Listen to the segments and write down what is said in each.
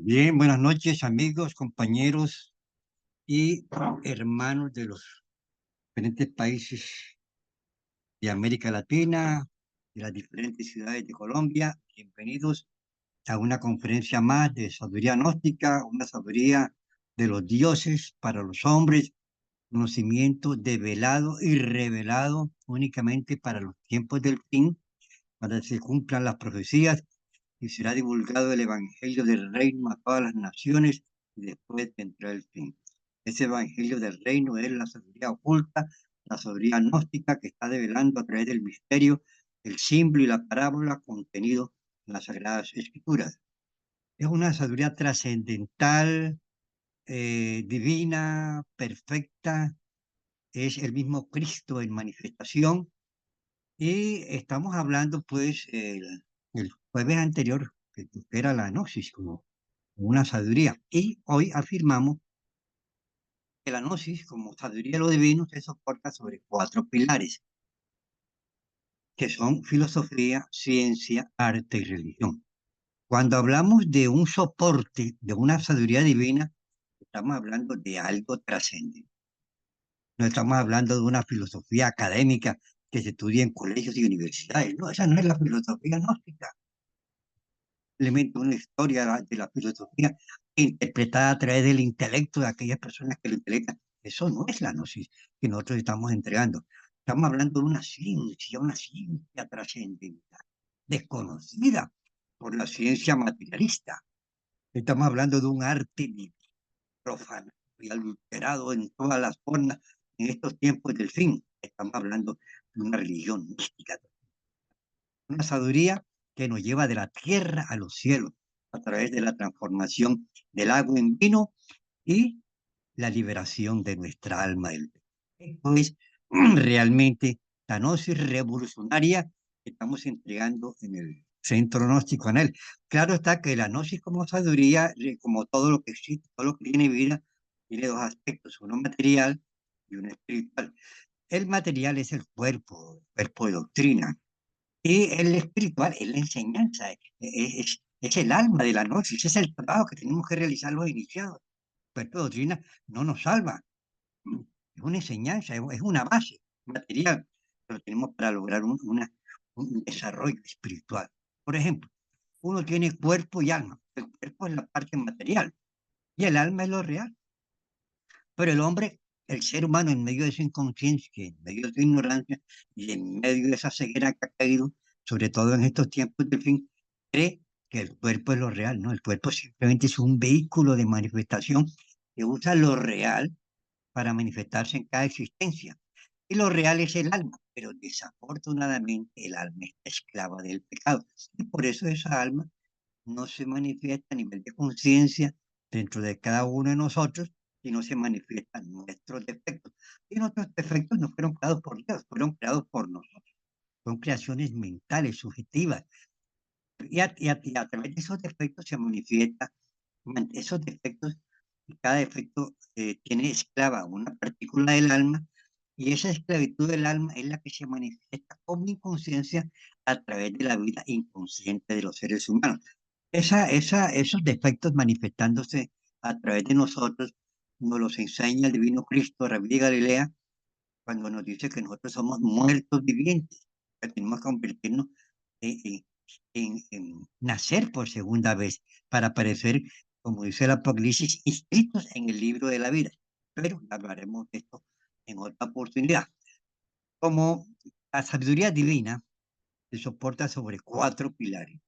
Bien, buenas noches, amigos, compañeros y hermanos de los diferentes países de América Latina, de las diferentes ciudades de Colombia. Bienvenidos a una conferencia más de sabiduría gnóstica, una sabiduría de los dioses para los hombres, conocimiento develado y revelado únicamente para los tiempos del fin, para que se cumplan las profecías y será divulgado el Evangelio del Reino a todas las naciones y después vendrá el fin. Ese Evangelio del Reino es la sabiduría oculta, la sabiduría gnóstica que está develando a través del misterio el símbolo y la parábola contenido en las Sagradas Escrituras. Es una sabiduría trascendental, divina, perfecta, es el mismo Cristo en manifestación y estamos hablando pues el jueves anterior, que era la gnosis, como una sabiduría. Y hoy afirmamos que la gnosis, como sabiduría de lo divino, se soporta sobre cuatro pilares, que son filosofía, ciencia, arte y religión. Cuando hablamos de un soporte, de una sabiduría divina, estamos hablando de algo trascendente. No estamos hablando de una filosofía académica que se estudia en colegios y universidades. No, esa no es la filosofía gnóstica. Simplemente una historia de la filosofía interpretada a través del intelecto de aquellas personas que lo intelectan. Eso no es la gnosis que nosotros estamos entregando. Estamos hablando de una ciencia trascendental, desconocida por la ciencia materialista. Estamos hablando de un arte profano y adulterado en todas las formas en estos tiempos del fin. Estamos hablando de una religión mística, una sabiduría que nos lleva de la tierra a los cielos a través de la transformación del agua en vino y la liberación de nuestra alma del pecado. Esto es realmente la gnosis revolucionaria que estamos entregando en el centro gnóstico en él. Claro está que la gnosis como sabiduría, como todo lo que existe, todo lo que tiene vida, tiene dos aspectos, uno material y uno espiritual. El material es el cuerpo de doctrina, y el espiritual es la enseñanza, es el alma de la gnosis, es el trabajo que tenemos que realizar los iniciados. Pero esta doctrina no nos salva, es una enseñanza, es una base material, pero tenemos para lograr un desarrollo espiritual. Por ejemplo, uno tiene cuerpo y alma. El cuerpo es la parte material y el alma es lo real. Pero el hombre, el ser humano, en medio de su inconsciencia, en medio de su ignorancia y en medio de esa ceguera que ha caído, sobre todo en estos tiempos del fin, cree que el cuerpo es lo real, ¿no? El cuerpo simplemente es un vehículo de manifestación que usa lo real para manifestarse en cada existencia. Y lo real es el alma, pero desafortunadamente el alma está esclava del pecado. Y por eso esa alma no se manifiesta a nivel de conciencia dentro de cada uno de nosotros, sino se manifiestan nuestros defectos. Y nuestros defectos no fueron creados por Dios, fueron creados por nosotros. Son creaciones mentales, subjetivas. Y a través de esos defectos se manifiesta, esos defectos, cada defecto tiene esclava una partícula del alma, y esa esclavitud del alma es la que se manifiesta como inconsciencia a través de la vida inconsciente de los seres humanos. Esos defectos manifestándose a través de nosotros, nos los enseña el divino Cristo, Rabí de Galilea, cuando nos dice que nosotros somos muertos vivientes, que tenemos que convertirnos en, en nacer por segunda vez para aparecer, como dice el Apocalipsis, inscritos en el libro de la vida. Pero hablaremos de esto en otra oportunidad. Como la sabiduría divina se soporta sobre cuatro pilares,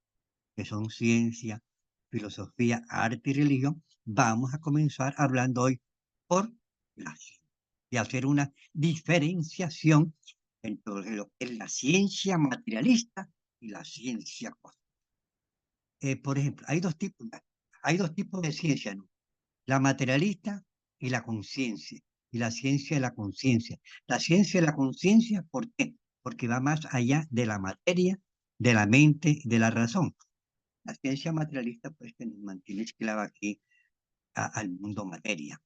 que son ciencia, filosofía, arte y religión, vamos a comenzar hablando hoy por la ciencia y hacer una diferenciación entre lo que es la ciencia materialista y la ciencia cósmica. Por ejemplo, hay dos tipos de ciencia, ¿no? La materialista y la conciencia, y la ciencia de la conciencia. La ciencia de la conciencia, ¿por qué? Porque va más allá de la materia, de la mente, de la razón. La ciencia materialista, pues, que nos mantiene esclava aquí al mundo materia.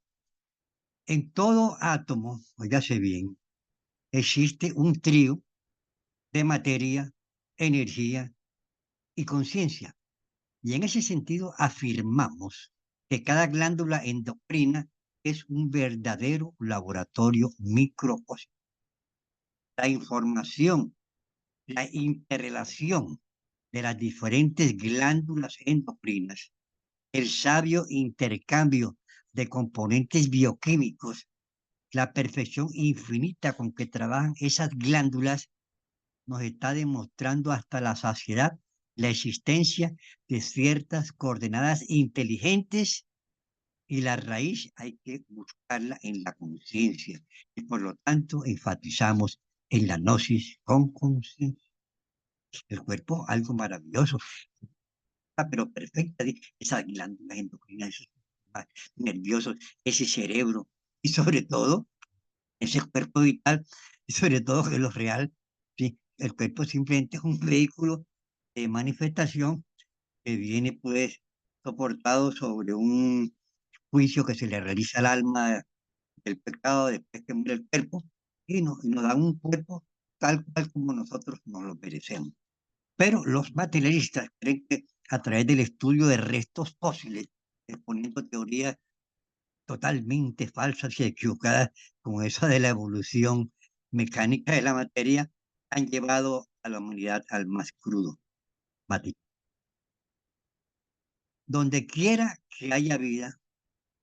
En todo átomo, óigase bien, existe un trío de materia, energía y conciencia. Y en ese sentido afirmamos que cada glándula endocrina es un verdadero laboratorio microscópico. La información, la interrelación de las diferentes glándulas endocrinas, el sabio intercambio de componentes bioquímicos, la perfección infinita con que trabajan esas glándulas, nos está demostrando hasta la saciedad la existencia de ciertas coordenadas inteligentes, y la raíz hay que buscarla en la conciencia. Y por lo tanto enfatizamos en la gnosis con conciencia. El cuerpo, algo maravilloso, pero perfecta, esas glándulas endocrinas, esos sistemas nerviosos, ese cerebro, y sobre todo ese cuerpo vital, y sobre todo que lo real, ¿sí? El cuerpo simplemente es un vehículo de manifestación que viene pues soportado sobre un juicio que se le realiza al alma del pecado después que muere el cuerpo, y nos da un cuerpo tal cual como nosotros nos lo merecemos. Pero los materialistas creen que a través del estudio de restos fósiles, exponiendo teorías totalmente falsas y equivocadas, como esa de la evolución mecánica de la materia, han llevado a la humanidad al más crudo material. Donde quiera que haya vida,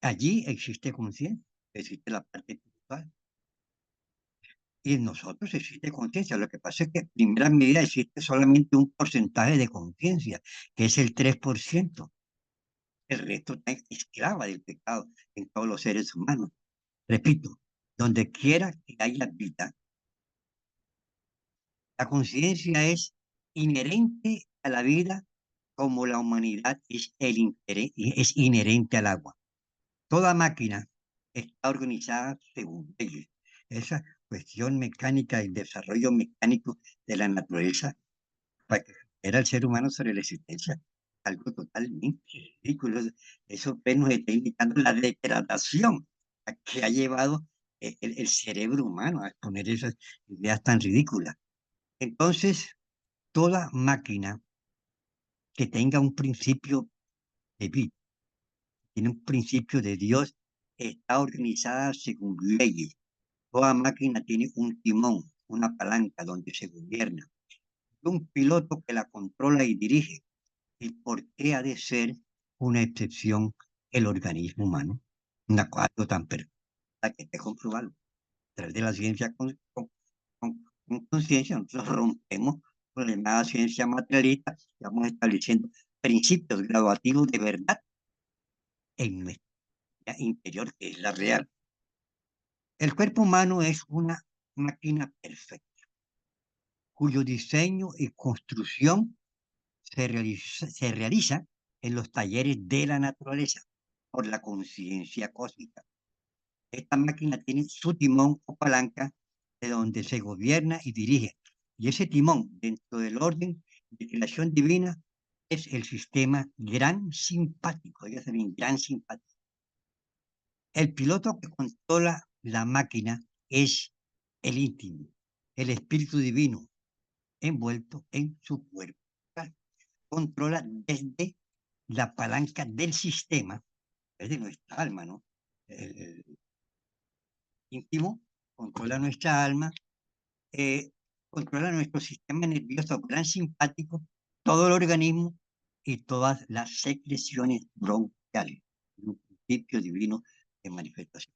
allí existe conciencia, existe la parte espiritual. Y en nosotros existe conciencia. Lo que pasa es que en primera medida existe solamente un porcentaje de conciencia, que es el 3%. El resto está esclava del pecado en todos los seres humanos. Repito, donde quiera que haya vida, la conciencia es inherente a la vida, como la humanidad es inherente al agua. Toda máquina está organizada según leyes. Esa cuestión mecánica, el desarrollo mecánico de la naturaleza, para que era el ser humano sobre la existencia, algo totalmente ridículo. Eso pues, nos está indicando la degradación a que ha llevado el cerebro humano a exponer esas ideas tan ridículas. Entonces, toda máquina que tenga un principio de vida, tiene un principio de Dios, está organizada según leyes. Toda máquina tiene un timón, una palanca donde se gobierna, un piloto que la controla y dirige. ¿Y por qué ha de ser una excepción el organismo humano? Una cosa tan perfecta que te comprobarlo. A través de la ciencia con conciencia, nosotros rompemos con la llamada ciencia materialista y vamos estableciendo principios graduativos de verdad en nuestra interior, que es la real. El cuerpo humano es una máquina perfecta, cuyo diseño y construcción se realiza en los talleres de la naturaleza por la conciencia cósmica. Esta máquina tiene su timón o palanca de donde se gobierna y dirige. Y ese timón, dentro del orden de creación divina, es el sistema gran simpático. Ellos se ven gran simpático. El piloto que controla la máquina es el íntimo, el espíritu divino envuelto en su cuerpo. Controla desde la palanca del sistema, es de nuestra alma, ¿no? El íntimo controla nuestra alma, eh, controla nuestro sistema nervioso gran simpático, todo el organismo y todas las secreciones bronquiales, un principio divino de manifestación.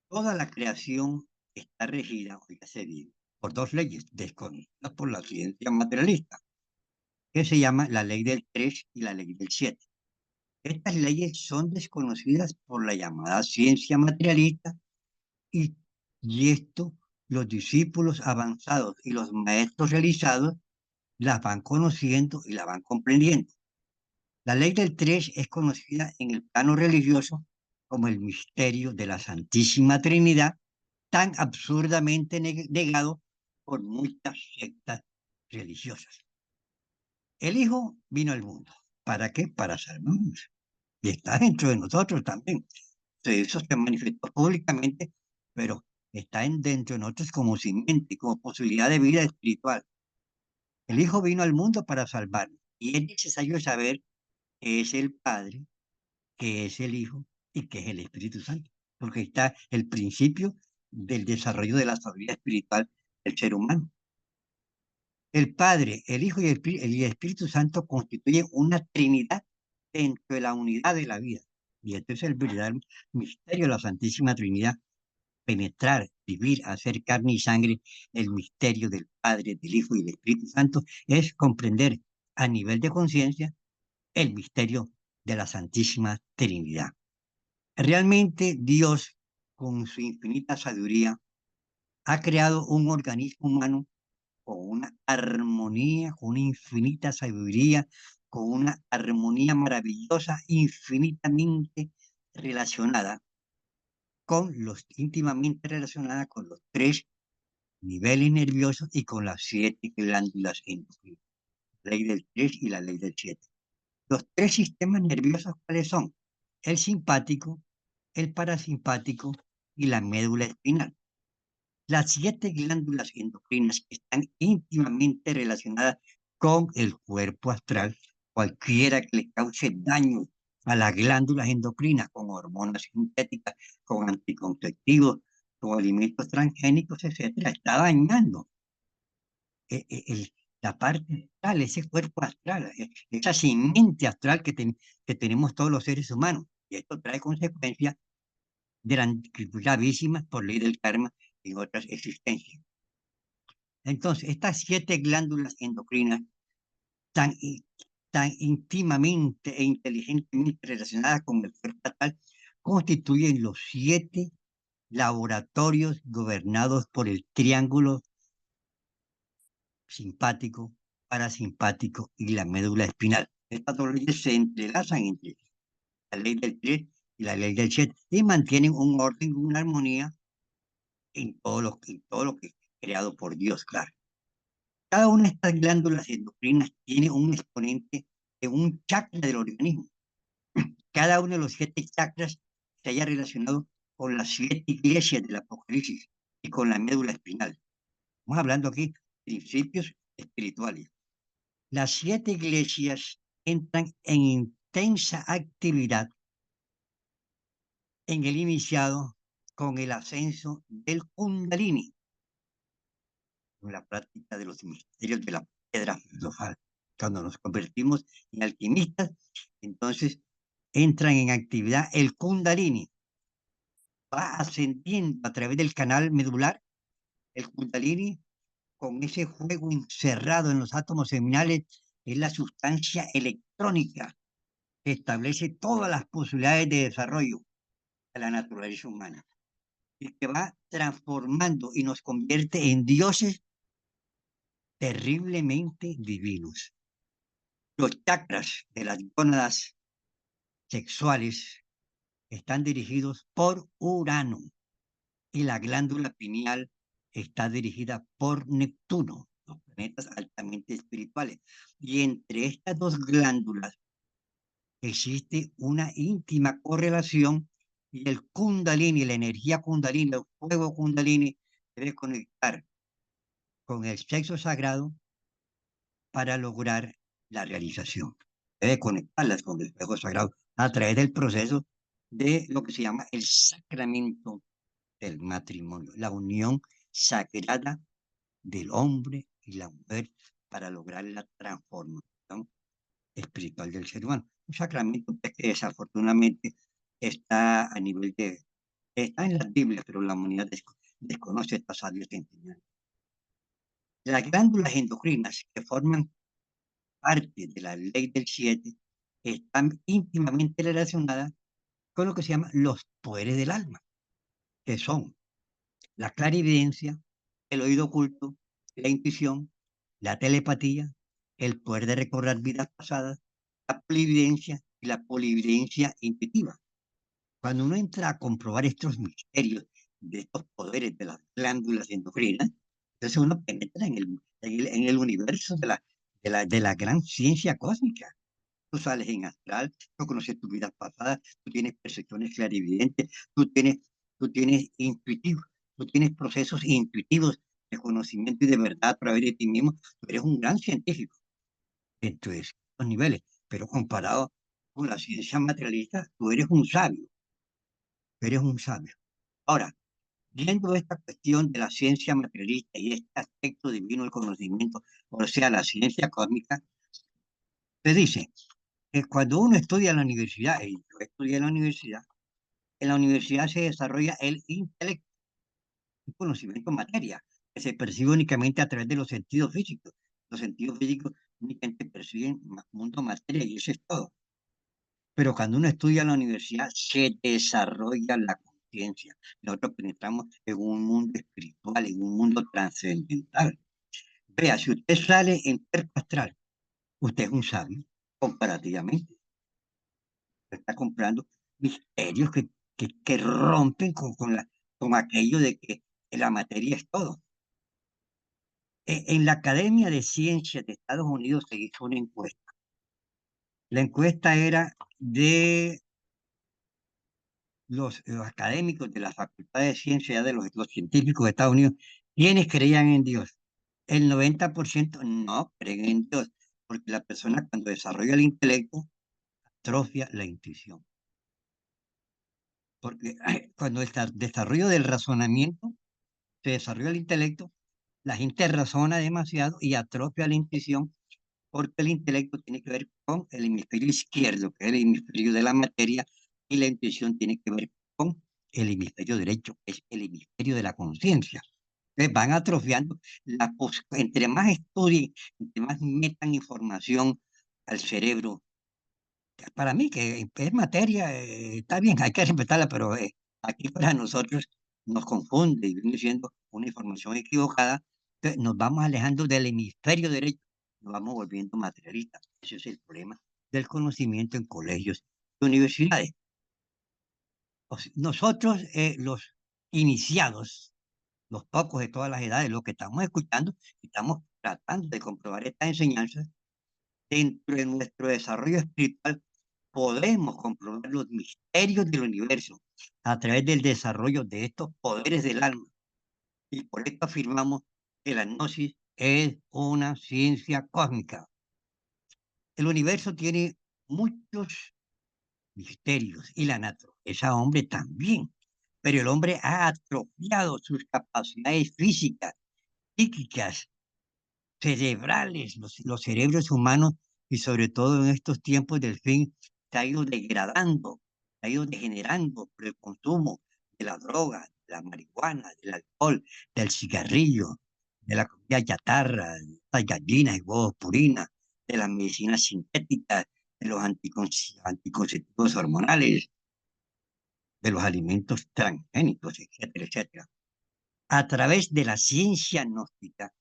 Toda la creación está regida, oígase bien, por dos leyes desconocidas por la ciencia materialista, que se llama la ley del 3 y la ley del 7. Estas leyes son desconocidas por la llamada ciencia materialista, y, y esto los discípulos avanzados y los maestros realizados las van conociendo y las van comprendiendo. La ley del 3 es conocida en el plano religioso como el misterio de la Santísima Trinidad, tan absurdamente negado por muchas sectas religiosas. El Hijo vino al mundo. ¿Para qué? Para salvarnos. Y está dentro de nosotros también. Eso se manifestó públicamente, pero está dentro de nosotros como simiente, como posibilidad de vida espiritual. El Hijo vino al mundo para salvarnos. Y es necesario saber qué es el Padre, qué es el Hijo y qué es el Espíritu Santo, porque está el principio del desarrollo de la sabiduría espiritual del ser humano. El Padre, el Hijo y el Espíritu Santo constituyen una Trinidad dentro de la unidad de la vida. Y este es el verdadero misterio de la Santísima Trinidad: penetrar, vivir, hacer carne y sangre el misterio del Padre, del Hijo y del Espíritu Santo, es comprender a nivel de conciencia el misterio de la Santísima Trinidad. Realmente Dios, con su infinita sabiduría, ha creado un organismo humano con una armonía, con una infinita sabiduría, con una armonía maravillosa, infinitamente relacionada íntimamente relacionada con los tres niveles nerviosos y con las siete glándulas endocrinas, ley del 3 y la ley del 7. Los tres sistemas nerviosos, ¿cuáles son? El simpático, el parasimpático y la médula espinal. Las siete glándulas endocrinas están íntimamente relacionadas con el cuerpo astral. Cualquiera que le cause daño a las glándulas endocrinas con hormonas sintéticas, con anticonceptivos, con alimentos transgénicos, etcétera, está dañando eh, eh, el- la parte astral, ese cuerpo astral, esa simiente astral que tenemos todos los seres humanos. Y esto trae consecuencias gravísimas por ley del karma en otras existencias. Entonces, estas siete glándulas endocrinas tan, tan íntimamente e inteligentemente relacionadas con el cuerpo astral constituyen los siete laboratorios gobernados por el triángulo simpático, parasimpático y la médula espinal. Estas dos leyes se entrelazan entre sí, la ley del 3 y la ley del 7, y mantienen un orden, una armonía en todo lo que es creado por Dios, claro. Cada una de estas glándulas endocrinas tiene un exponente en un chakra del organismo. Cada uno de los siete chakras se haya relacionado con las siete iglesias del Apocalipsis y con la médula espinal. Estamos hablando aquí de principios espirituales. Las siete iglesias entran en intensa actividad en el iniciado con el ascenso del Kundalini, con la práctica de los misterios de la piedra filosofal. Cuando nos convertimos en alquimistas, entonces entran en actividad el Kundalini, va ascendiendo a través del canal medular, el Kundalini, con ese fuego encerrado en los átomos seminales, es la sustancia electrónica que establece todas las posibilidades de desarrollo de la naturaleza humana y que va transformando y nos convierte en dioses terriblemente divinos. Los chakras de las gónadas sexuales están dirigidos por Urano y la glándula pineal está dirigida por Neptuno, los planetas altamente espirituales. Y entre estas dos glándulas existe una íntima correlación y el Kundalini, la energía Kundalini, el fuego Kundalini, debe conectar con el sexo sagrado para lograr la realización. Debe conectarlas con el fuego sagrado a través del proceso de lo que se llama el sacramento del matrimonio, la unión sagrada del hombre y la mujer para lograr la transformación espiritual del ser humano. Un sacramento que desafortunadamente está a nivel está en la Biblia, pero la humanidad desconoce estas sabias enseñanzas. Las glándulas endocrinas que forman parte de la ley del 7 están íntimamente relacionadas con lo que se llama los poderes del alma, que son la clarividencia, el oído oculto, la intuición, la telepatía, el poder de recordar vidas pasadas, la polividencia y la polividencia intuitiva. Cuando uno entra a comprobar estos misterios de estos poderes de las glándulas endocrinas, entonces uno penetra en el universo de la gran ciencia cósmica. Tú sales en astral, tú conoces tus vidas pasadas, tú tienes percepciones clarividentes, tú tienes intuitivos, tú tienes procesos intuitivos de conocimiento y de verdad a través de ti mismo. Tú eres un gran científico. Entonces, los niveles, pero comparado con la ciencia materialista, tú eres un sabio, eres un sabio. Ahora, viendo esta cuestión de la ciencia materialista y este aspecto divino del conocimiento, o sea, la ciencia cósmica, se dice que cuando uno estudia en la universidad, y yo estudié en la universidad se desarrolla el intelecto, un conocimiento en materia, que se percibe únicamente a través de los sentidos físicos. Los sentidos físicos únicamente perciben mundo materia y eso es todo. Pero cuando uno estudia en la universidad, se desarrolla la conciencia. Nosotros penetramos en un mundo espiritual, en un mundo trascendental. Vea, si usted sale en cuerpo astral, usted es un sabio, comparativamente. Usted está comprando misterios que rompen con aquello de que la materia es todo. En la Academia de Ciencias de Estados Unidos se hizo una encuesta. La encuesta era de los académicos de la Facultad de Ciencias, los científicos de Estados Unidos, quienes creían en Dios. El 90% no creen en Dios, porque la persona cuando desarrolla el intelecto, atrofia la intuición. Porque cuando el desarrollo del razonamiento se desarrolla el intelecto, la gente razona demasiado y atrofia la intuición, porque el intelecto tiene que ver con el hemisferio izquierdo, que es el hemisferio de la materia, y la intuición tiene que ver con el hemisferio derecho, que es el hemisferio de la conciencia. Entonces van atrofiando, entre más estudien, entre más metan información al cerebro. Para mí, que es materia, está bien, hay que respetarla, pero aquí para nosotros nos confunde y viene siendo una información equivocada. Entonces nos vamos alejando del hemisferio derecho, nos vamos volviendo materialistas. Ese es el problema del conocimiento en colegios y universidades. Nosotros, los iniciados, los pocos de todas las edades, los que estamos escuchando, estamos tratando de comprobar estas enseñanzas dentro de nuestro desarrollo espiritual. Podemos comprobar los misterios del universo a través del desarrollo de estos poderes del alma. Y por esto afirmamos que la gnosis es una ciencia cósmica. El universo tiene muchos misterios y la naturaleza, hombre, también. Pero el hombre ha atrofiado sus capacidades físicas, psíquicas, cerebrales, los cerebros humanos, y sobre todo en estos tiempos del fin, se ha ido degradando, se ha ido degenerando por el consumo de la droga, de la marihuana, del alcohol, del cigarrillo, de la comida chatarra, de las gallinas y huevos purina, de las medicinas sintéticas, de los anticonceptivos hormonales, de los alimentos transgénicos, etcétera, etcétera. A través de la ciencia gnóstica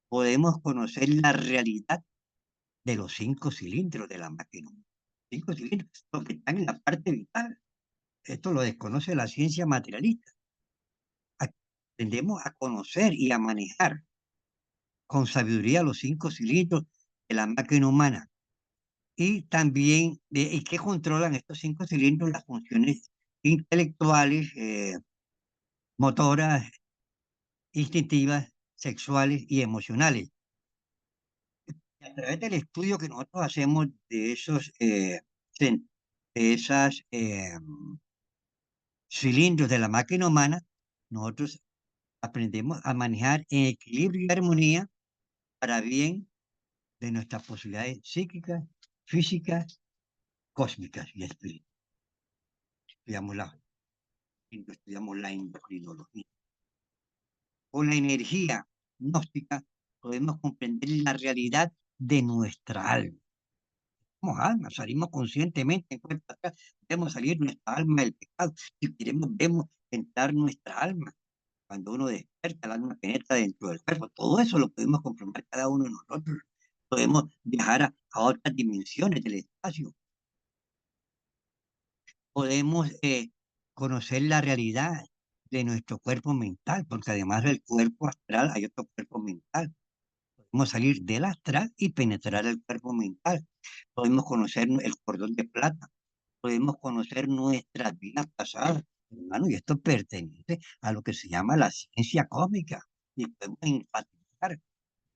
podemos conocer la realidad de los 5 cilindros de la máquina. 5 cilindros, los que están en la parte vital. Esto lo desconoce la ciencia materialista. Tendemos a conocer y a manejar con sabiduría los 5 cilindros de la máquina humana. Y también, ¿y qué controlan estos 5 cilindros? Las funciones intelectuales, motoras, instintivas, sexuales y emocionales. Y a través del estudio que nosotros hacemos de de esas cilindros de la máquina humana, nosotros aprendemos a manejar en equilibrio y armonía para bien de nuestras posibilidades psíquicas, físicas, cósmicas y espirituales. Estudiamos estudiamos la endocrinología. Con la energía gnóstica podemos comprender la realidad de nuestra alma. Somos almas, salimos conscientemente en cuenta atrás, debemos salir nuestra alma del pecado. Si queremos, vemos entrar nuestra alma. Cuando uno despierta, el alma penetra dentro del cuerpo. Todo eso lo podemos comprobar cada uno de nosotros. Podemos viajar a otras dimensiones del espacio. Podemos conocer la realidad de nuestro cuerpo mental, porque además del cuerpo astral hay otro cuerpo mental. Podemos salir del astral y penetrar el cuerpo mental. Podemos conocer el cordón de plata. Podemos conocer nuestras vidas pasadas, hermano, y esto pertenece a lo que se llama la ciencia cósmica. Y podemos enfatizar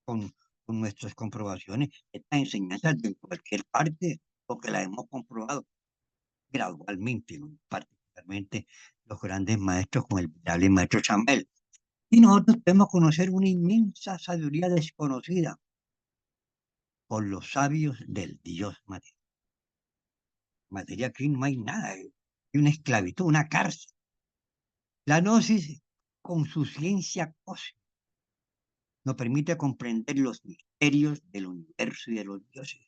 con con nuestras comprobaciones, estas enseñanzas de cualquier parte, porque las hemos comprobado gradualmente, ¿no? Particularmente los grandes maestros con el venerable maestro Chambel. Y nosotros podemos conocer una inmensa sabiduría desconocida por los sabios del Dios materia. Materia aquí no hay nada, hay una esclavitud, una cárcel. La gnosis, con su ciencia cósmica, nos permite comprender los misterios del universo y de los dioses.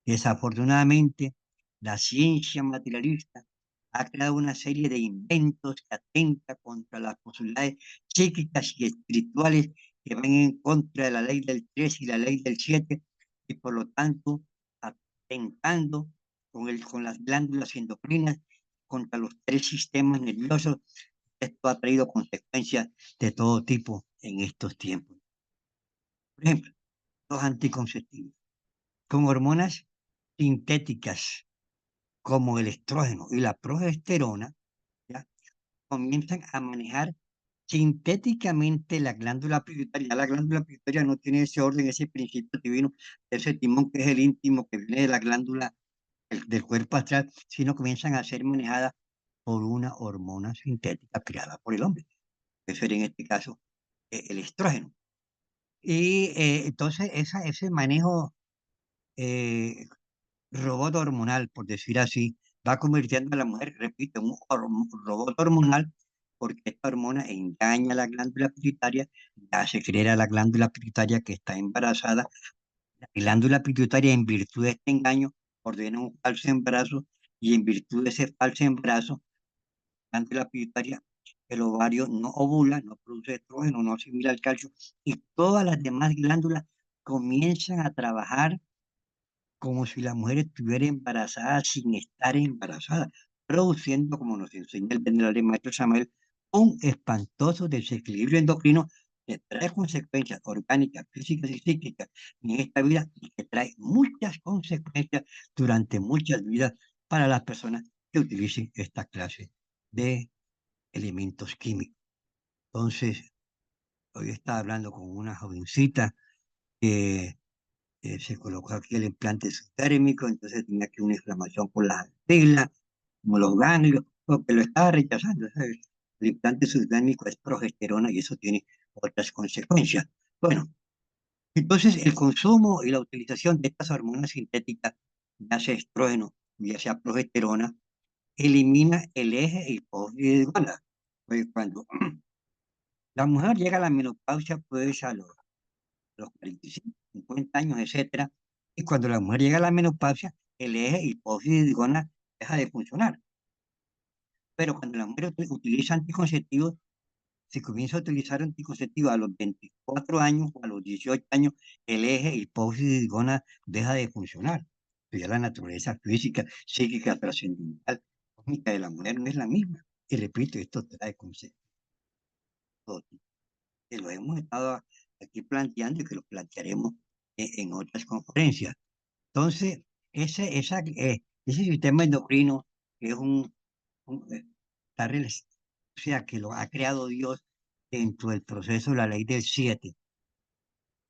Desafortunadamente, la ciencia materialista ha creado una serie de inventos que atentan contra las posibilidades psíquicas y espirituales que van en contra de la ley del 3 y la ley del 7 y por lo tanto atentando con las glándulas endocrinas contra los tres sistemas nerviosos. Esto ha traído consecuencias de todo tipo en estos tiempos. Por ejemplo, los anticonceptivos con hormonas sintéticas como el estrógeno y la progesterona, ¿ya? Comienzan a manejar sintéticamente la glándula pituitaria. La glándula pituitaria no tiene ese orden, ese principio divino, ese timón que es el íntimo que viene de la glándula del cuerpo astral, sino comienzan a ser manejadas por una hormona sintética creada por el hombre, que sería en este caso el estrógeno. Y entonces ese manejo eh, robot hormonal, por decir así, va convirtiendo a la mujer, repito, en un robot hormonal, porque esta hormona engaña a la glándula pituitaria, hace creer a la glándula pituitaria que está embarazada. La glándula pituitaria, en virtud de este engaño, ordena un falso embarazo, y en virtud de ese falso embarazo, la glándula pituitaria, el ovario no ovula, no produce estrógeno, no asimila el calcio, y todas las demás glándulas comienzan a trabajar como si la mujer estuviera embarazada sin estar embarazada, produciendo, como nos enseña el venerable maestro Samuel, un espantoso desequilibrio endocrino que trae consecuencias orgánicas, físicas y psíquicas en esta vida y que trae muchas consecuencias durante muchas vidas para las personas que utilicen esta clase de elementos químicos. Entonces, hoy estaba hablando con una jovencita que se colocó aquí el implante subdérmico, entonces tenía aquí una inflamación por las axilas, como los ganglios, porque lo estaba rechazando, ¿sabes? El implante subdérmico es progesterona y eso tiene otras consecuencias. Bueno, entonces el consumo y la utilización de estas hormonas sintéticas, ya sea estrógeno, ya sea progesterona, elimina el eje hipófisis de Gonadas. Pues cuando la mujer llega a la menopausia, pues a los 45, 50 años, etcétera. Y cuando la mujer llega a la menopausia, el eje hipófisis gónada deja de funcionar. Pero cuando la mujer utiliza anticonceptivos, si comienza a utilizar anticonceptivos a los 24 años o a los 18 años, el eje hipófisis gónada deja de funcionar. Pero ya la naturaleza física, psíquica, trascendental, cósmica de la mujer no es la misma. Y repito, esto trae consecuencias, que lo hemos estado aquí planteando y que lo plantearemos en otras conferencias. Entonces, ese sistema endocrino que es está o sea, que lo ha creado Dios dentro del proceso de la ley del 7,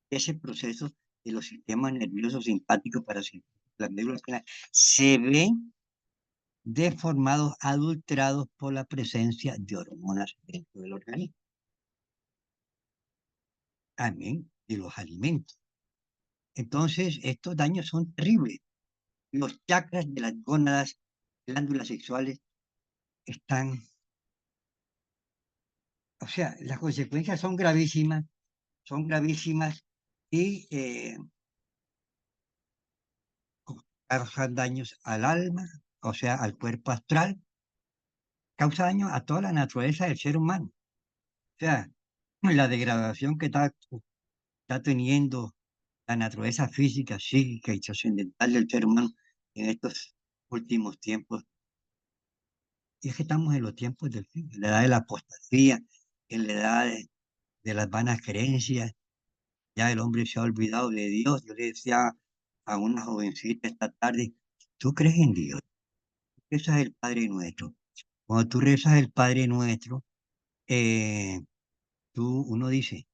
ese proceso de los sistemas nerviosos simpáticos, parasimpáticos, la médula espinal, se ven deformados, adulterados por la presencia de hormonas dentro del organismo. Amén, de los alimentos. Entonces, estos daños son terribles. Los chakras de las gónadas, glándulas sexuales, están, o sea, las consecuencias son gravísimas y causan daños al alma, o sea, al cuerpo astral, causa daño a toda la naturaleza del ser humano. O sea, la degradación que está teniendo la naturaleza física, psíquica y trascendental del ser humano en estos últimos tiempos. Y es que estamos en los tiempos del fin, en la edad de la apostasía, en la edad de las vanas creencias. Ya el hombre se ha olvidado de Dios. Yo le decía a una jovencita esta tarde, ¿tú crees en Dios? Rezas el Padre Nuestro. Cuando tú rezas el Padre Nuestro, uno dice,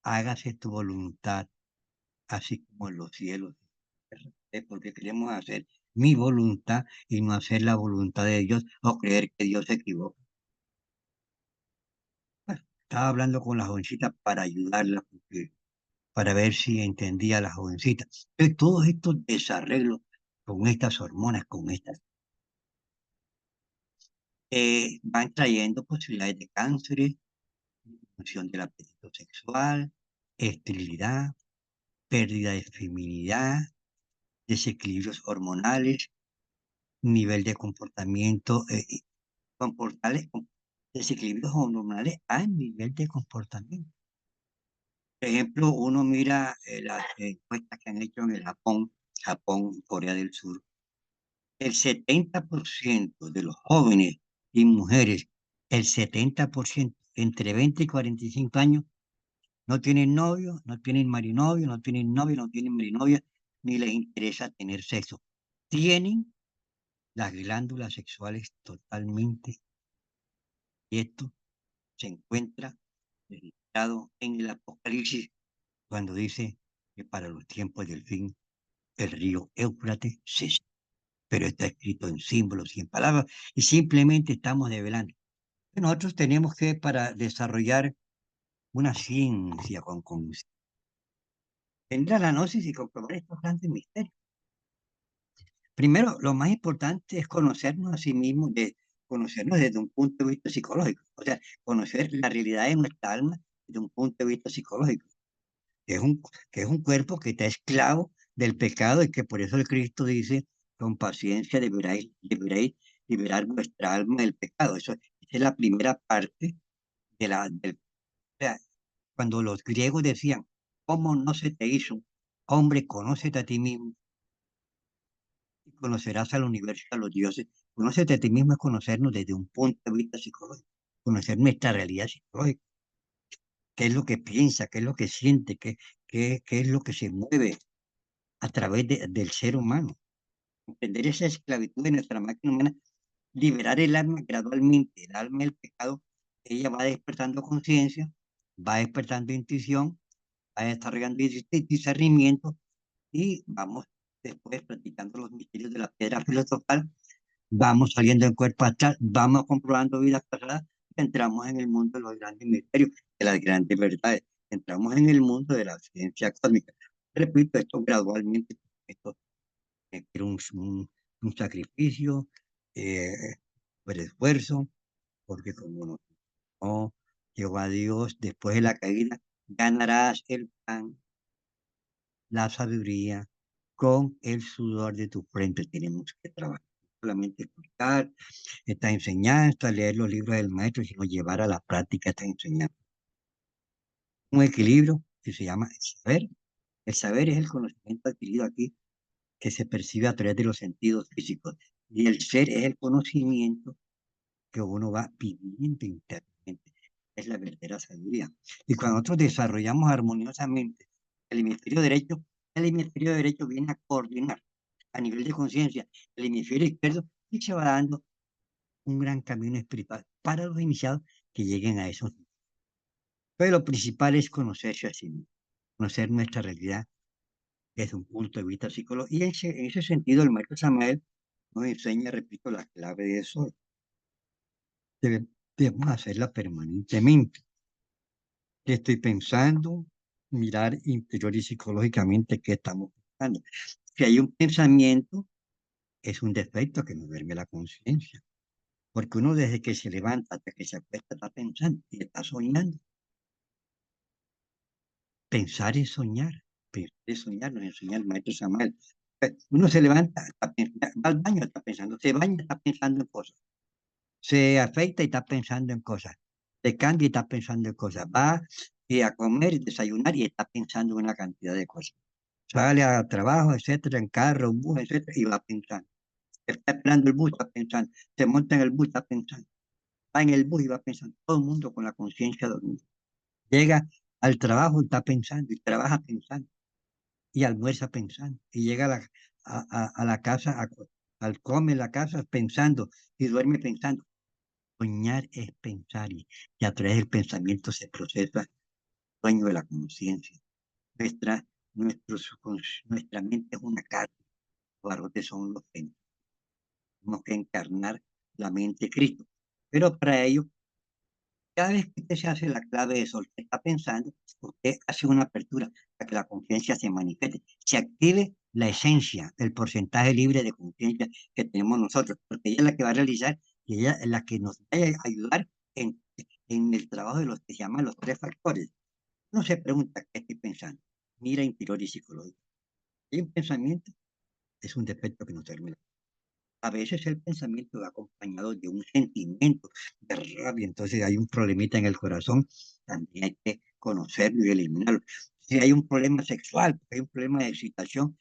hágase tu voluntad así como en los cielos. Es porque queremos hacer mi voluntad y no hacer la voluntad de Dios o creer que Dios se equivoca. Bueno, estaba hablando con la jovencita para ayudarla, para ver si entendía a la jovencita. Entonces, todos estos desarreglos con estas hormonas, con estas, van trayendo posibilidades de cánceres, disfunción del apetito sexual, esterilidad, pérdida de feminidad, desequilibrios hormonales, nivel de comportamiento, desequilibrios hormonales a nivel de comportamiento. Por ejemplo, uno mira las encuestas que han hecho en el Japón, Corea del Sur. El 70% de los jóvenes y mujeres, el 70% entre 20 y 45 años, no tienen novio, no tienen marinovio, no tienen novio, no tienen marinovia, ni les interesa tener sexo. Tienen las glándulas sexuales totalmente, y esto se encuentra registrado en el Apocalipsis cuando dice que para los tiempos del fin el río Éufrates cesa. Pero está escrito en símbolos y en palabras y simplemente estamos develando. Nosotros tenemos que, para desarrollar una ciencia con entrar a la gnosis y comprobar estos grandes misterios. Primero, lo más importante es conocernos a sí mismos, conocernos desde un punto de vista psicológico, o sea, conocer la realidad de nuestra alma desde un punto de vista psicológico, que es un, que es un cuerpo que está esclavo del pecado y que por eso el Cristo dice, con paciencia deberéis liberar vuestra alma del pecado. Esa es la primera parte o sea, cuando los griegos decían, ¿cómo no se te hizo? Hombre, conócete a ti mismo y conocerás al universo, a los dioses. Conócete a ti mismo es conocernos desde un punto de vista psicológico, conocer nuestra realidad psicológica, qué es lo que piensa, qué es lo que siente, qué es lo que se mueve a través del ser humano. Entender esa esclavitud de nuestra máquina humana, liberar el alma gradualmente, el alma del pecado, ella va despertando conciencia, va despertando intuición, va desarrollando discernimiento y vamos después practicando los misterios de la piedra filosofal, vamos saliendo en cuerpo astral, vamos comprobando vidas pasadas, entramos en el mundo de los grandes misterios, de las grandes verdades, entramos en el mundo de la ciencia cósmica. Repito, esto gradualmente, esto requiere un sacrificio, por esfuerzo, porque como no llegó a Dios después de la caída, ganarás el pan, la sabiduría, con el sudor de tu frente. Tenemos que trabajar, no solamente escuchar esta enseñanza, leer los libros del maestro, sino llevar a la práctica esta enseñanza. Un equilibrio que se llama el saber. El saber es el conocimiento adquirido aquí que se percibe a través de los sentidos físicos. Y el ser es el conocimiento que uno va viviendo internamente. Es la verdadera sabiduría. Y cuando nosotros desarrollamos armoniosamente el hemisferio derecho viene a coordinar a nivel de conciencia el hemisferio izquierdo y se va dando un gran camino espiritual para los iniciados que lleguen a esos. Pero lo principal es conocerse a sí mismo, conocer nuestra realidad desde un punto de vista psicológico. Y en ese sentido, el maestro Samael nos enseña, repito, la clave de eso. Debemos hacerla permanentemente. ¿Qué estoy pensando? Mirar interior y psicológicamente qué estamos pensando. Si hay un pensamiento, es un defecto que nos duerme la conciencia. Porque uno desde que se levanta hasta que se acuesta está pensando y está soñando. Pensar es soñar. Pensar es soñar, nos enseña el maestro Samuel. Uno se levanta, va al baño, está pensando, se baña, está pensando en cosas. Se afeita y está pensando en cosas. Se cambia y está pensando en cosas. Va a comer, desayunar y está pensando en una cantidad de cosas. Sale a trabajo, etcétera, en carro, en bus, etcétera, y va pensando. Está esperando el bus, está pensando. Se monta en el bus, está pensando. Va en el bus y va pensando. Todo el mundo con la conciencia dormida. Llega al trabajo y está pensando, y trabaja pensando, y almuerza pensando, y llega a la casa, al come en la casa pensando, y duerme pensando. Soñar es pensar y a través del pensamiento se procesa el sueño de la conciencia. Nuestra, nuestra mente es una carta, los barrotes son los centros. Tenemos que encarnar la mente de Cristo. Pero para ello, cada vez que usted se hace la clave de sol, que está pensando, usted hace una apertura para que la conciencia se manifieste, se active la esencia, el porcentaje libre de conciencia que tenemos nosotros, porque ella es la que va a realizar y ella es la que nos va a ayudar en el trabajo de los que se llaman los tres factores. No se pregunta qué estoy pensando, mira interior y psicológico. Y un pensamiento es un defecto que nos termina. A veces el pensamiento va acompañado de un sentimiento de rabia, entonces hay un problemita en el corazón, también hay que conocerlo y eliminarlo. Si hay un problema sexual, hay un problema de excitación,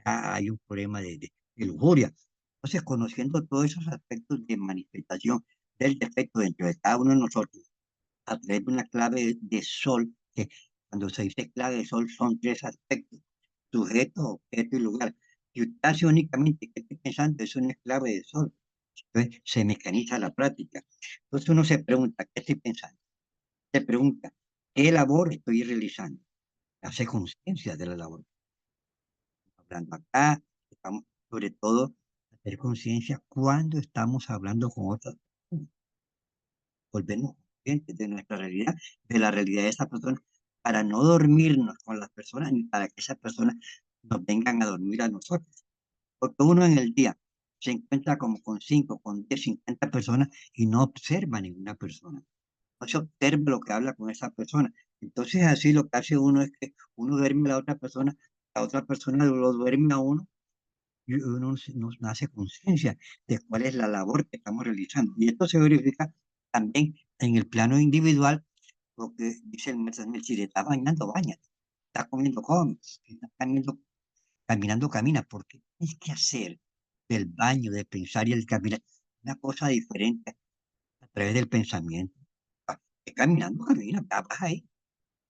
ya hay un problema de lujuria. Entonces, conociendo todos esos aspectos de manifestación del defecto dentro de cada uno de nosotros, a través de una clave de sol, que cuando se dice clave de sol son tres aspectos: sujeto, objeto y lugar. Si usted hace únicamente que estoy pensando, eso no es clave de sol. Entonces se mecaniza la práctica. Entonces uno se pregunta, ¿qué estoy pensando? Se pregunta, ¿qué labor estoy realizando? Hace conciencia de la labor. Hablando acá, estamos sobre todo hacer conciencia cuando estamos hablando con otras personas, volvernos conscientes de nuestra realidad, de la realidad de esa persona, para no dormirnos con las personas ni para que esas personas nos vengan a dormir a nosotros. Porque uno en el día se encuentra como con 5, con 10, 50 personas y no observa a ninguna persona. No se observa lo que habla con esa persona. Entonces así lo que hace uno es que uno duerme a la otra persona lo duerme a uno y uno nos nace conciencia de cuál es la labor que estamos realizando. Y esto se verifica también en el plano individual, porque dice el maestro, si te estás bañando, bañate, estás comiendo, come, si estás caminando, camina, porque tienes que hacer del baño, de pensar y el caminar una cosa diferente a través del pensamiento. Ah, caminando, camina, vas ahí,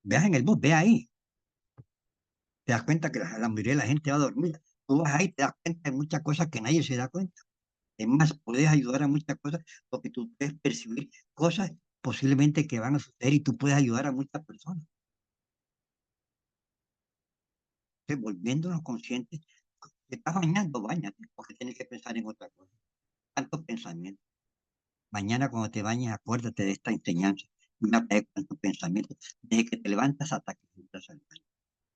veas en el bus, ve ahí, te das cuenta que la mayoría de la gente va a dormir. Tú vas ahí, te das cuenta de muchas cosas que nadie se da cuenta. Es más, puedes ayudar a muchas cosas porque tú puedes percibir cosas posiblemente que van a suceder y tú puedes ayudar a muchas personas. Entonces, volviéndonos conscientes, te estás bañando, bañate, porque tienes que pensar en otra cosa. Tantos pensamientos. Mañana cuando te bañes, acuérdate de esta enseñanza. Una vez con tus pensamientos, desde que te levantas hasta que entras al baño.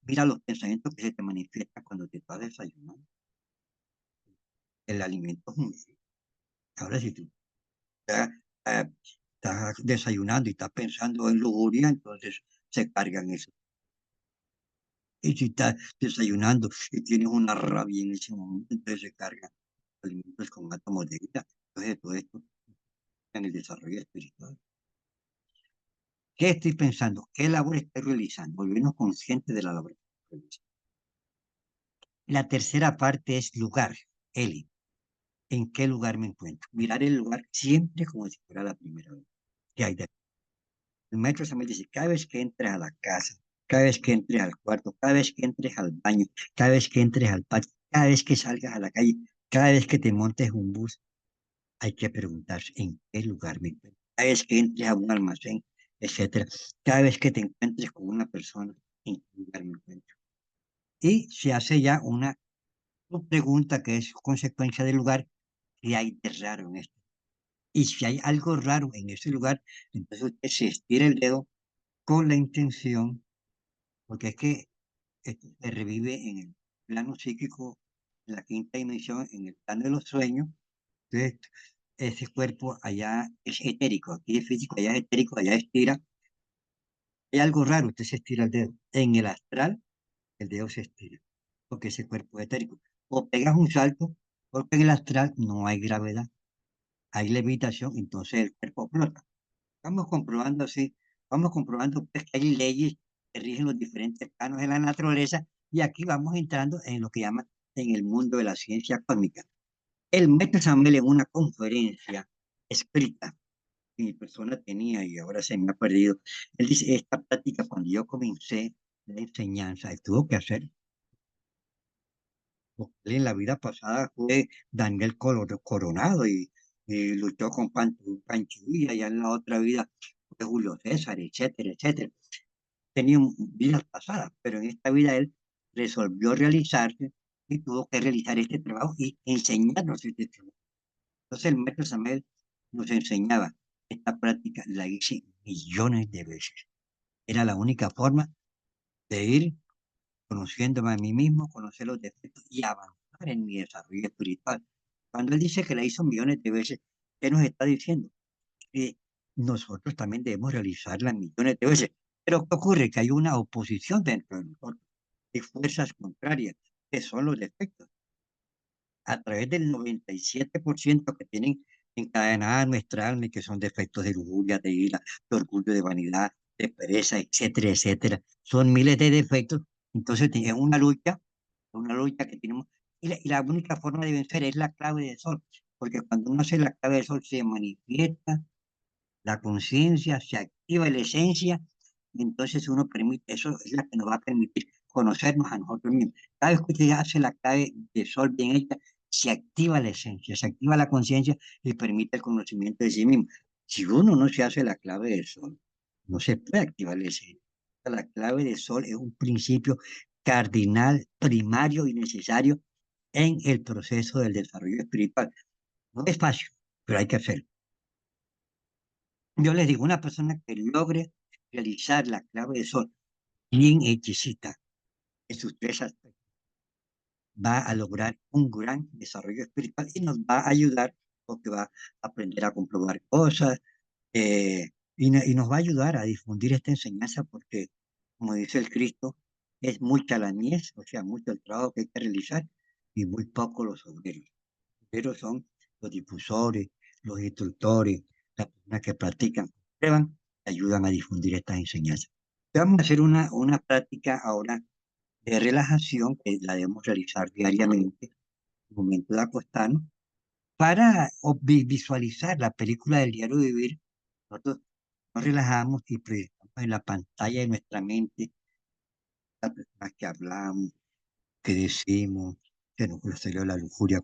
Mira los pensamientos que se te manifiestan cuando te estás desayunando. El alimento es un bien. Ahora, si tú estás, estás desayunando y estás pensando en lujuria, entonces se cargan eso. Y si estás desayunando y tienes una rabia en ese momento, entonces se cargan alimentos con átomos de vida. Entonces, todo esto en el desarrollo espiritual. ¿Qué estoy pensando? ¿Qué labor estoy realizando? Volvernos conscientes de la labor que estoy realizando. La tercera parte es lugar, Eli. ¿En qué lugar me encuentro? Mirar el lugar siempre como si fuera la primera vez. ¿Qué hay de El maestro Samuel dice, cada vez que entres a la casa, cada vez que entres al cuarto, cada vez que entres al baño, cada vez que entres al patio, cada vez que salgas a la calle, cada vez que te montes un bus, hay que preguntarse en qué lugar me encuentro. Cada vez que entres a un almacén, etcétera. Cada vez que te encuentres con una persona, en qué lugar me encuentro. Y se hace ya una pregunta que es consecuencia del lugar, ¿qué hay de raro en esto? Y si hay algo raro en ese lugar, entonces usted se estira el dedo con la intención, porque es que esto se revive en el plano psíquico, en la quinta dimensión, en el plano de los sueños. Entonces, ese cuerpo allá es etérico, aquí es físico, allá es etérico, allá estira. Hay algo raro, usted se estira el dedo. En el astral, el dedo se estira, porque ese cuerpo es etérico. O pegas un salto, porque en el astral no hay gravedad, hay levitación, entonces el cuerpo flota. Vamos comprobando así, vamos comprobando pues, que hay leyes que rigen los diferentes planos de la naturaleza y aquí vamos entrando en lo que llaman en el mundo de la ciencia cósmica. El maestro Samuel en una conferencia escrita que mi persona tenía y ahora se me ha perdido, él dice, esta práctica cuando yo comencé la enseñanza, él tuvo que hacer, porque él en la vida pasada fue Daniel Coronado y luchó con Pancho Villa y en la otra vida fue Julio César, etcétera, etcétera. Tenía vidas pasadas, pero en esta vida él resolvió realizarse y tuvo que realizar este trabajo y enseñarnos este trabajo. Entonces el maestro Samuel nos enseñaba esta práctica, la hice millones de veces. Era la única forma de ir conociéndome a mí mismo, conocer los defectos y avanzar en mi desarrollo espiritual. Cuando él dice que la hizo millones de veces, ¿qué nos está diciendo? Que nosotros también debemos realizarla millones de veces. Pero ¿qué ocurre? Que hay una oposición dentro de nosotros, hay fuerzas contrarias, que son los defectos. A través del 97% que tienen encadenada nuestra alma y que son defectos de lujuria, de ira, de orgullo, de vanidad, de pereza, etcétera, etcétera. Son miles de defectos. Entonces es una lucha que tenemos. Y la única forma de vencer es la clave del sol, porque cuando uno hace la clave del sol se manifiesta la conciencia, se activa la esencia, y entonces uno permite, eso es la que nos va a permitir conocernos a nosotros mismos. Cada vez que usted hace la clave de sol bien hecha, se activa la esencia, se activa la conciencia y permite el conocimiento de sí mismo. Si uno no se hace la clave del sol, no se puede activar la esencia. La clave del sol es un principio cardinal, primario y necesario en el proceso del desarrollo espiritual. No es fácil, pero hay que hacerlo. Yo les digo, una persona que logre realizar la clave de sol bien hechicita en sus tres aspectos, va a lograr un gran desarrollo espiritual y nos va a ayudar porque va a aprender a comprobar cosas y nos va a ayudar a difundir esta enseñanza porque, como dice el Cristo, es mucha la mies, o sea, mucho el trabajo que hay que realizar y muy poco los obreros. Los obreros son los difusores, los instructores, las personas que practican, prueban, ayudan a difundir estas enseñanzas. Vamos a hacer una práctica ahora de relajación que la debemos realizar diariamente, en el momento de acostarnos, para visualizar la película del diario vivir. Nosotros nos relajamos y proyectamos en la pantalla de nuestra mente las personas que hablamos, que decimos, que nos salió la lujuria,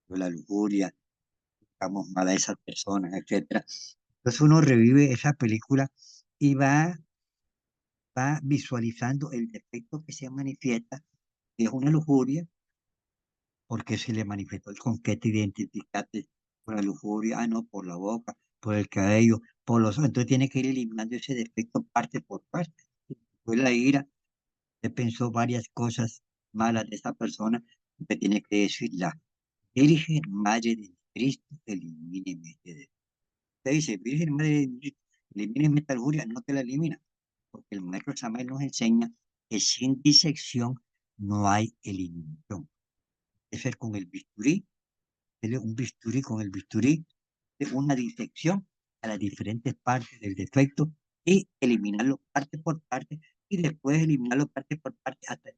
la lujuria, estamos mal a esas personas, etcétera. Entonces uno revive esa película y va visualizando el defecto que se manifiesta, que es una lujuria, porque se le manifestó, con qué te identificaste por la lujuria, no, por la boca, por el cabello, por los ojos. Entonces tiene que ir eliminando ese defecto parte por parte. Fue la ira, se pensó varias cosas malas de esa persona, que tiene que decir la Virgen Madre de Cristo, elimíneme este defecto. Usted dice, Virgen Madre de Cristo, elimíneme esta lujuria, no te la elimina, porque el maestro Samuel nos enseña que sin disección no hay eliminación. Es ser con el bisturí, un bisturí con el bisturí, de una disección a las diferentes partes del defecto y eliminarlo parte por parte y después eliminarlo parte por parte hasta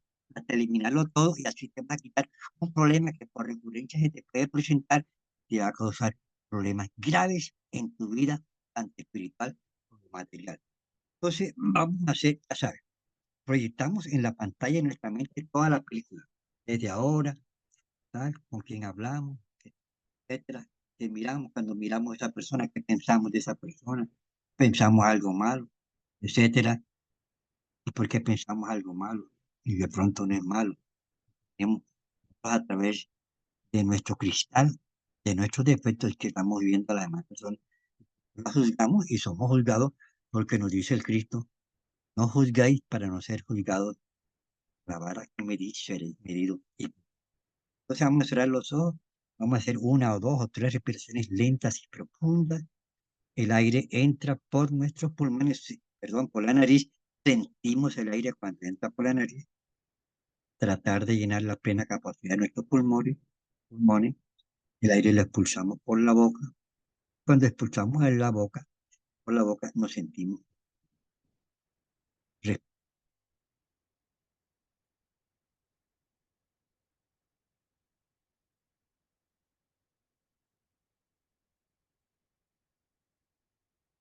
eliminarlo todo y así te va a quitar un problema que por recurrencia se te puede presentar y te va a causar problemas graves en tu vida, tanto espiritual como material. Entonces, vamos a hacer, ya sabes, proyectamos en la pantalla de nuestra mente toda la película, desde ahora, tal, con quién hablamos, etcétera. Que miramos, cuando miramos a esa persona, que pensamos de esa persona, pensamos algo malo, etcétera. ¿Y por qué pensamos algo malo? Y de pronto no es malo. Tenemos a través de nuestro cristal, de nuestros defectos que estamos viendo a las demás personas. Nos juzgamos y somos juzgados porque nos dice el Cristo, no juzgáis para no ser juzgados. La vara que me dice seréis medido. Y entonces vamos a cerrar los ojos, vamos a hacer una o dos o tres respiraciones lentas y profundas. El aire entra por nuestros pulmones, sí, perdón, por la nariz. Sentimos el aire cuando entra por la nariz. Tratar de llenar la plena capacidad de nuestros pulmones. El aire lo expulsamos por la boca. Cuando expulsamos en la boca, por la boca nos sentimos